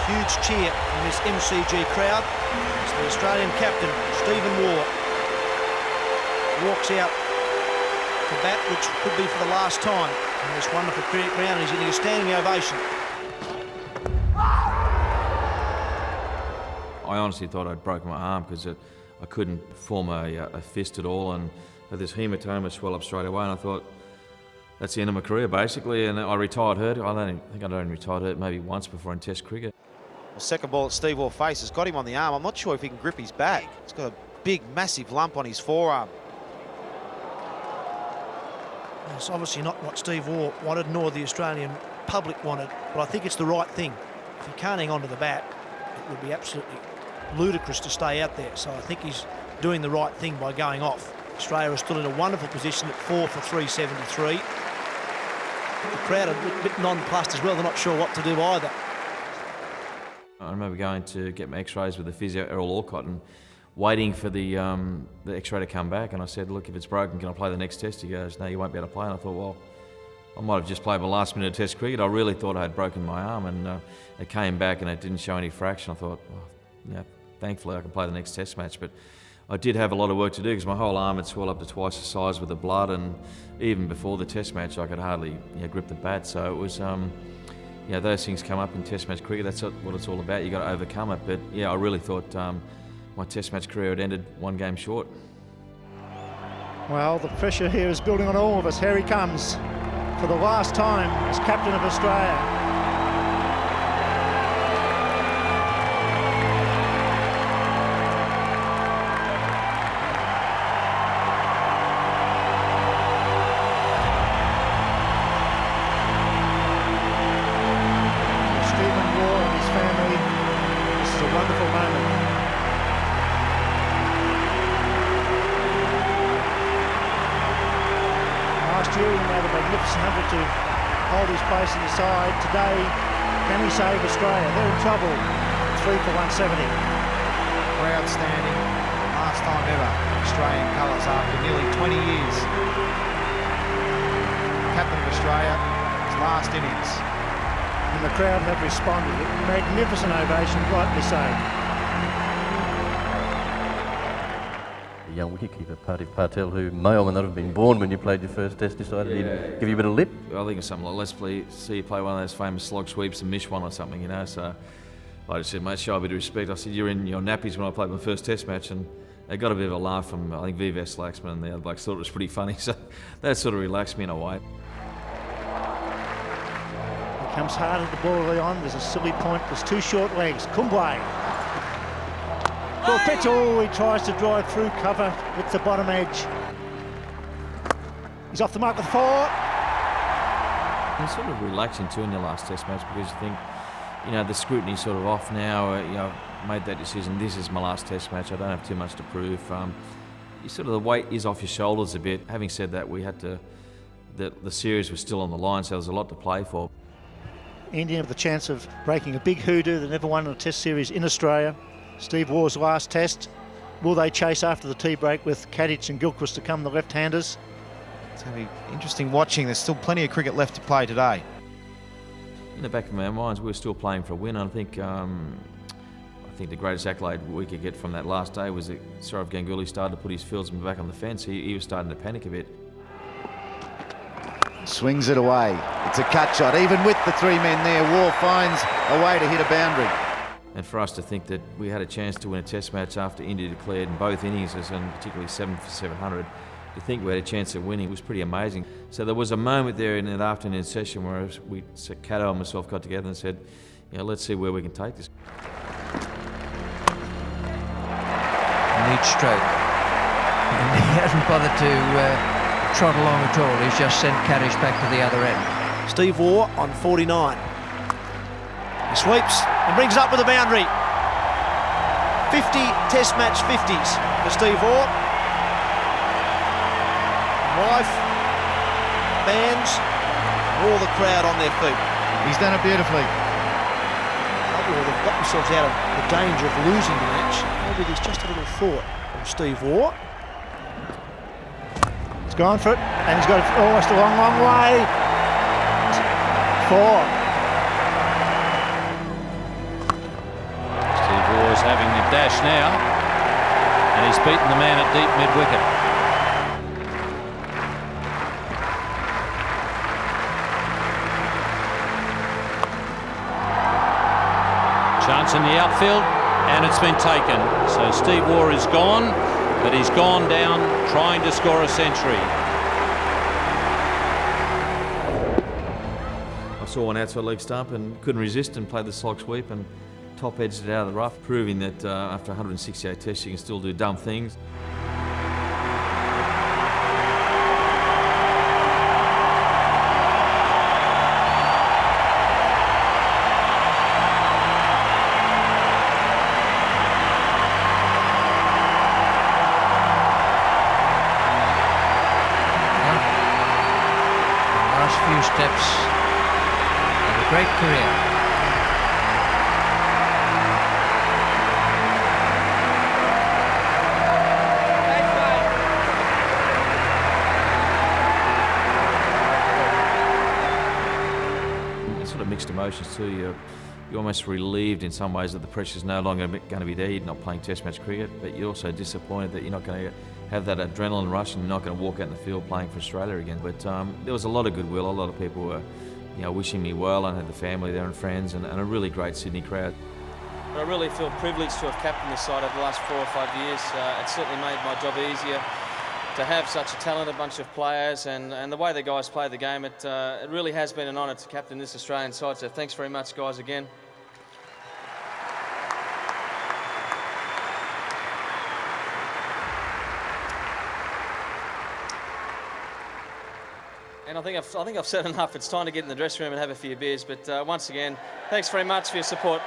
huge cheer from this MCG crowd as the Australian captain, Steve Waugh, walks out to bat, which could be for the last time in this wonderful cricket ground, and he's getting a standing ovation. I honestly thought I'd broken my arm because I couldn't form a fist at all, and had this hematoma swell up straight away, and I thought, that's the end of my career basically, and I retired hurt. I think I'd only retired hurt maybe once before in Test cricket. Well, second ball at Steve Waugh's face has got him on the arm. I'm not sure if he can grip his back. He's got a big, massive lump on his forearm. Well, it's obviously not what Steve Waugh wanted, nor the Australian public wanted, but I think it's the right thing. If he can't hang on to the bat, it would be absolutely ludicrous to stay out there. So I think he's doing the right thing by going off. Australia is still in a wonderful position at 4 for 373. The crowd are a bit nonplussed as well. They're not sure what to do either. I remember going to get my x-rays with the physio, Errol Orcott, and waiting for the x-ray to come back. And I said, look, if it's broken, can I play the next test? He goes, no, you won't be able to play. And I thought, well, I might have just played my last minute of Test cricket. I really thought I had broken my arm, and it came back and it didn't show any fraction. I thought, well, thankfully I can play the next Test match. But I did have a lot of work to do because my whole arm had swelled up to twice the size with the blood, and even before the Test match I could hardly grip the bat. So it was, those things come up in Test match cricket. That's what it's all about. You got to overcome it. But yeah, I really thought my Test match career had ended one game short. Well, the pressure here is building on all of us. Here he comes for the last time as captain of Australia. Wonderful moment. Last year he made a magnificent effort to hold his place in the side. Today, can he save Australia? They're in trouble. 3 for 170. Crowd standing, last time ever, Australian colours after nearly 20 years. Captain of Australia, his last innings. And the crowd have responded with magnificent ovation, rightly so. The young wicketkeeper, Pardeep Patel, who may or may not have been born when you played your first test, decided he'd give you a bit of lip. I think it's something like, let's see you play one of those famous slog sweeps and miss one or something, So I just said, mate, show a bit of respect. I said, you're in your nappies when I played my first Test match, and they got a bit of a laugh from, I think, Vivesh Laxman and the other blokes thought it was pretty funny, so that sort of relaxed me in a way. Comes hard at the ball early on. There's a silly point. There's 2 short legs. Kumble. Full pitch. Oh, he tries to drive through cover with the bottom edge. He's off the mark with 4. It's sort of relaxing too in your last Test match because you think, the scrutiny's sort of off now. I've made that decision. This is my last Test match. I don't have too much to prove. The weight is off your shoulders a bit. Having said that, the series was still on the line, so there was a lot to play for. India have the chance of breaking a big hoodoo. They never won a Test series in Australia. Steve Waugh's last Test. Will they chase after the tea break with Kadich and Gilchrist to come, the left-handers? It's going to be interesting watching. There's still plenty of cricket left to play today. In the back of our minds, we're still playing for a win. I think the greatest accolade we could get from that last day was that Sourav Ganguly started to put his fieldsman back on the fence. He was starting to panic a bit. Swings it away. It's a cut shot. Even with the 3 men there, Waugh finds a way to hit a boundary. And for us to think that we had a chance to win a Test match after India declared in both innings, and particularly 7 for 700, to think we had a chance of winning was pretty amazing. So there was a moment there in that afternoon session where Kato and myself got together and said, let's see where we can take this. Neat stroke. And he hasn't bothered to trot along at all. He's just sent Kadich back to the other end. Steve Waugh on 49. He sweeps and brings up with a boundary. 50 Test match 50s for Steve Waugh. Wife, bands, all the crowd on their feet. He's done it beautifully. They've got themselves out of the danger of losing the match. Maybe there's just a little thought from Steve Waugh. He's gone for it, and he's got it almost a long, long way. 4. dash now, and he's beaten the man at deep mid-wicket. Chance in the outfield, and it's been taken. So Steve Waugh is gone, but he's gone down trying to score a century. I saw one outside leg stump and couldn't resist and played the slog sweep and top edged it out of the rough, proving that after 168 tests you can still do dumb things. Last few steps of a great career. Sort of mixed emotions too. You're almost relieved in some ways that the pressure's no longer going to be there. You're not playing Test match cricket, but you're also disappointed that you're not going to have that adrenaline rush and you're not going to walk out in the field playing for Australia again. But there was a lot of goodwill. A lot of people were, wishing me well. I had the family there and friends, and a really great Sydney crowd. I really feel privileged to have captained this side over the last 4 or 5 years. It certainly made my job easier to have such a talented bunch of players, and the way the guys play the game, it really has been an honour to captain this Australian side, so thanks very much, guys, again. And I think I've said enough. It's time to get in the dressing room and have a few beers, but once again, thanks very much for your support.